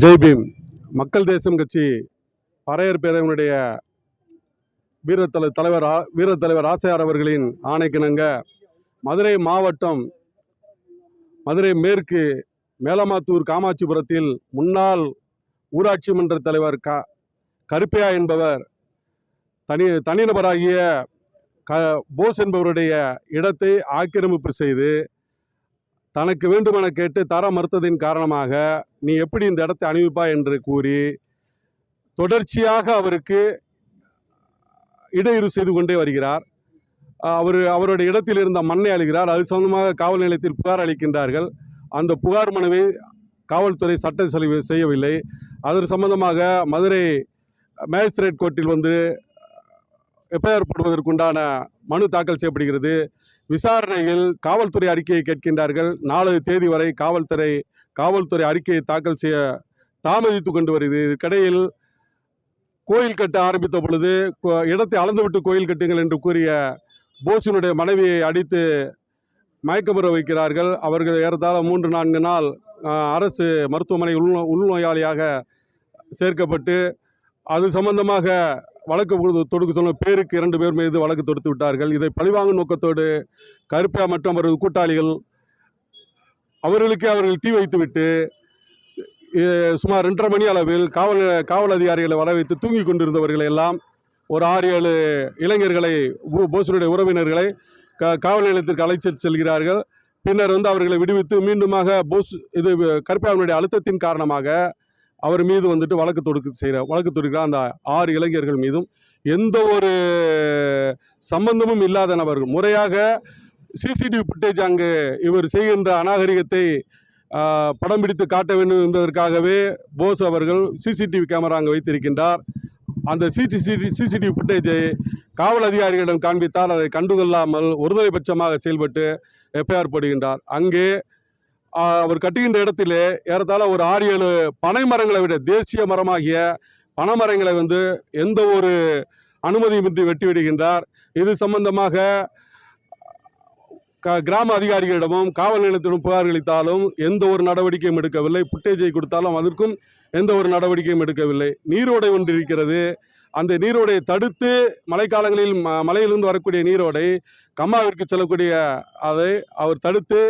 ஜெய் பீம். மக்கள் தேசம் கட்சி பறையர் பேரவையினுடைய வீரத்தலைவர் ஆசையார் அவர்களின் ஆணைக்கிணங்க மதுரை மாவட்டம் மதுரை மேற்கு மேலமாத்தூர் காமாட்சிபுரத்தில் முன்னாள் ஊராட்சி மன்ற தலைவர் கருப்பையா என்பவர் தனிநபராகிய போஸ் என்பவருடைய இடத்தை ஆக்கிரமிப்பு செய்து தனக்கு வேண்டுமென கேட்டு தர மறுத்ததின் காரணமாக நீ எப்படி இந்த இடத்தை அணிவிப்பாய் என்று கூறி தொடர்ச்சியாக அவருக்கு இடையூறு செய்து கொண்டே வருகிறார். அவருடைய இடத்தில் இருந்த மண்ணை அளிக்கிறார். அது சம்பந்தமாக காவல் நிலையத்தில் புகார் அளிக்கின்றார்கள். அந்த புகார் மனுவை காவல்துறை சட்ட செலவு செய்யவில்லை. அது சம்பந்தமாக மதுரை மேஜிஸ்ட்ரேட் கோர்ட்டில் எஃப்ஐஆர் போடுவதற்குண்டான மனு தாக்கல் செய்யப்படுகிறது. விசாரணையில் காவல்துறை அறிக்கையை கேட்கின்றார்கள். 4 தேதி வரை காவல்துறை அறிக்கையை தாக்கல் செய்ய தாமதித்து கொண்டு வருகிறது. இதுக்கிடையில் கோயில் கட்ட ஆரம்பித்த பொழுது இடத்தை அளந்துவிட்டு கோயில் கட்டுங்கள் என்று கூறிய போஸினுடைய மனைவியை அடித்து மயக்கமுற வைக்கிறார்கள். அவர்கள் ஏறத்தாழ 3-4 நாள் அரசு மருத்துவமனை உள்நோயாளியாக சேர்க்கப்பட்டு அது சம்பந்தமாக வழக்கு தொடுக்க சொன்ன பேருக்கு 2 பேர் மீது வழக்கு தொடுத்து விட்டார்கள். இதை பழிவாங்கும் நோக்கத்தோடு கருப்பையா மற்றும் அவரது கூட்டாளிகள் அவர்கள் தீ வைத்துவிட்டு சுமார் 2:30 மணி அளவில் காவல் அதிகாரிகளை வர வைத்து தூங்கி கொண்டிருந்தவர்களை எல்லாம் ஒரு 6-7 இளைஞர்களை போஸினுடைய உறவினர்களை காவல் நிலையத்திற்கு அழைத்து செல்கிறார்கள். பின்னர் அவர்களை விடுவித்து மீண்டுமாக கருப்பையாவினுடைய அழுத்தத்தின் காரணமாக அவர் மீது வழக்கு தொடுக்கிறார். அந்த 6 இளைஞர்கள் மீதும் எந்த ஒரு சம்பந்தமும் இல்லாத நபர்கள் முறையாக சிசிடிவி ஃபுட்டேஜ் அங்கு இவர் செய்கின்ற அநாகரிகத்தை படம் பிடித்து காட்ட வேண்டும் என்பதற்காகவே போஸ் அவர்கள் சிசிடிவி கேமரா அங்கு வைத்திருக்கின்றார். அந்த சிசிடிவி ஃபுட்டேஜை காவல் அதிகாரிகளிடம் காண்பித்தால் அதை கண்டுகொள்ளாமல் ஒருதலைபட்சமாக செயல்பட்டு எஃப்ஐஆர் போடுகின்றார். அங்கே அவர் கட்டுகின்ற இடத்திலே ஏறத்தாழ ஒரு 6-7 பனை மரங்களை விட தேசிய மரமாகிய பனைமரங்களை எந்த ஒரு அனுமதியுமின்றி வெட்டி விடுகின்றார். இது சம்பந்தமாக கிராம அதிகாரிகளிடமும் காவல் நிலையத்திடம் புகார் அளித்தாலும் எந்த ஒரு நடவடிக்கையும் எடுக்கவில்லை. புட்டேஜை கொடுத்தாலும் அதற்கும் எந்த ஒரு நடவடிக்கையும் எடுக்கவில்லை. நீரோடை ஒன்று இருக்கிறது. அந்த நீரோடையை தடுத்து மழைக்காலங்களில் மலையிலிருந்து வரக்கூடிய நீரோடை கம்மாவிற்கு செல்லக்கூடிய அதை அவர் தடுத்து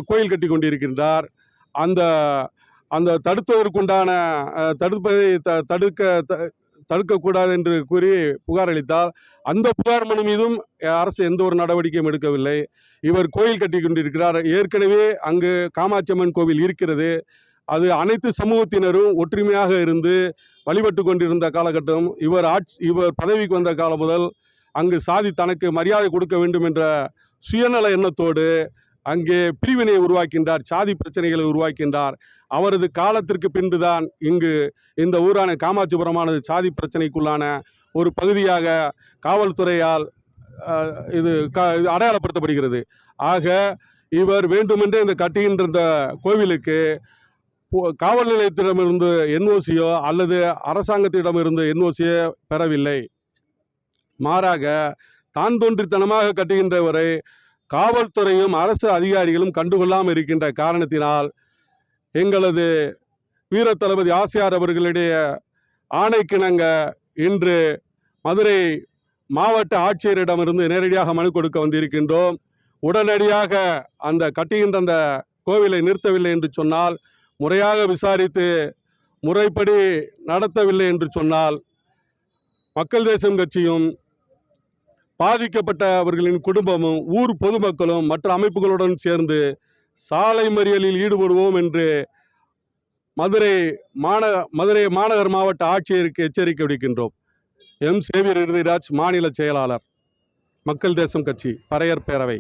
கோயில் கட்டி கொண்டிருக்கின்றார். அந்த தடுப்பதற்குண்டான தடுப்பதை தடுக்கக்கூடாது என்று கூறி புகார் அளித்தால் அந்த புகார் மனு மீதும் அரசு எந்த ஒரு நடவடிக்கையும் எடுக்கவில்லை. இவர் கோயில் கட்டி கொண்டிருக்கிறார். ஏற்கனவே அங்கு காமாட்சியம்மன் கோவில் இருக்கிறது. அது அனைத்து சமூகத்தினரும் ஒற்றுமையாக இருந்து வழிபட்டு கொண்டிருந்த காலகட்டம். இவர் பதவிக்கு வந்த காலம் முதல் அங்கு சாதி தனக்கு மரியாதை கொடுக்க வேண்டும் என்ற சுயநல எண்ணத்தோடு அங்கே பிரிவினை உருவாக்கின்றார், சாதி பிரச்சனைகளை உருவாக்கின்றார். அவரது காலத்திற்கு பின்புதான் இங்கு இந்த ஊரான காமாட்சிபுரமானது சாதி பிரச்சனைக்குள்ளான ஒரு பகுதியாக காவல்துறையால் இது அடையாளப்படுத்தப்படுகிறது. ஆக இவர் வேண்டுமென்றே இந்த கட்டுகின்ற இந்த கோவிலுக்கு காவல் நிலையத்திடமிருந்து என்ஓசியோ அல்லது அரசாங்கத்திடமிருந்து என்ஓசியோ பெறவில்லை. மாறாக தான் தோன்றித்தனமாக கட்டுகின்றவரை காவல்துறையும் அரசு அதிகாரிகளும் கண்டுகொள்ளாமல் இருக்கின்ற காரணத்தினால் எங்களது வீர தளபதி ஆசையார் அவர்களுடைய ஆணைக்கிணங்க இன்று மதுரை மாவட்ட ஆட்சியரிடமிருந்து நேரடியாக மனு கொடுக்க வந்திருக்கின்றோம். உடனடியாக அந்த கட்டுகின்ற அந்த கோவிலை நிறுத்தவில்லை என்று சொன்னால், முறையாக விசாரித்து முறைப்படி நடத்தவில்லை என்று சொன்னால் மக்கள் தேசம் கட்சியும் பாதிக்கப்பட்டவர்களின் குடும்பமும் ஊர் பொதுமக்களும் மற்ற அமைப்புகளுடன் சேர்ந்து சாலை மறியலில் ஈடுபடுவோம் என்று மதுரை மாநகர் மாவட்ட ஆட்சியருக்கு எச்சரிக்கை விடுக்கின்றோம். எம். சேவியர் இறுதிராஜ், மாநில செயலாளர், மக்கள் தேசம் கட்சி, பறையர் பேரவை.